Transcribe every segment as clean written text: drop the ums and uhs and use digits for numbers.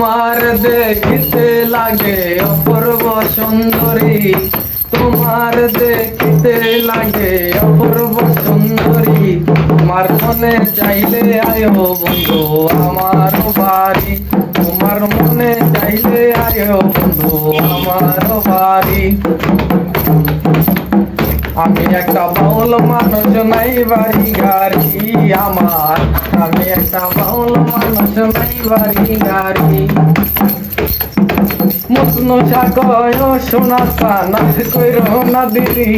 তোমার দেখিতে লাগে অপূর্ব সুন্দরী, তোমার দেখিতে লাগে অপূর্ব সুন্দরী। তোমার মনে চাইলে আয়ো বন্ধু আমার বাড়ি, তোমার মনে চাইলে আয়ো বন্ধু আমার বাড়ি। আমি একটা বাউল মানুষ নাই বাড়ি গাড়ি আমার, আমি একটা বাউল মানুষ নাই বাড়ি গাড়ি। মজনু সাকয় ও সোনা কানার কইরো না দিদি,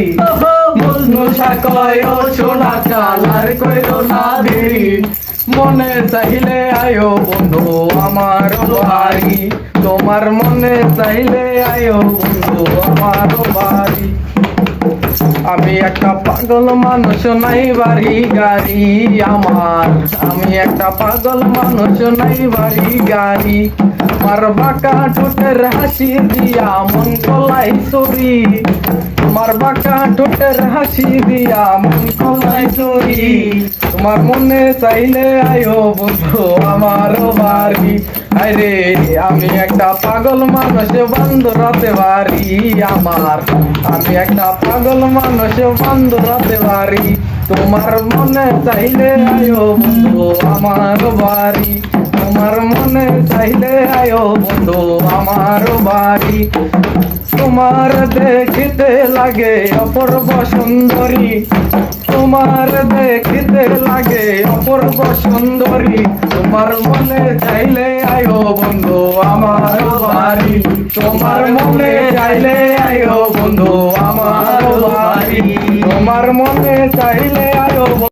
মজনু সাকয় ও সোনা কানার কইরো না দিদি। মনে চাইলে আয়ো বন্ধু আমার বাড়ি, তোমার মনে চাইলে আয়ো বন্ধু আমার বাড়ি। আমি একটা পাগল মানুষ নাই বাড়ি গাড়ি আমার, আমি একটা পাগল মানুষ নাই বাড়ি গাড়ি। আমার বাঁকা ঠোঁটের হাসি দিয়া মন কলাই চুরি, আমার বাঁকা ঠোঁটের হাসি দিয়া মন কলাই চুরি। তোমার মনে চাইলে আয়ো বন্ধু আমার বাড়ি। আরে আমি একটা পাগল মানুষ বান্ধরাতে বাড়ি আমার, আমি একটা পাগল মানুষ বান্ধরাতে বাড়ি। তোমার মনে চাইলে আয়ো বন্ধু আমার বাড়ি, তোমার মনে চাইলে আয়ো বন্ধু আমার বাড়ি। তোমার দেখিতে লাগে অপূর্ব সুন্দরী, তোমার দেখিতে লাগে অপূর্ব সুন্দরী। তোমার মনে চাইলে আয়ো বন্ধু আমার বাড়ি, তোমার মনে চাইলে আয়ো বন্ধু আমার বাড়ি, তোমার মনে চাইলে আয়ো।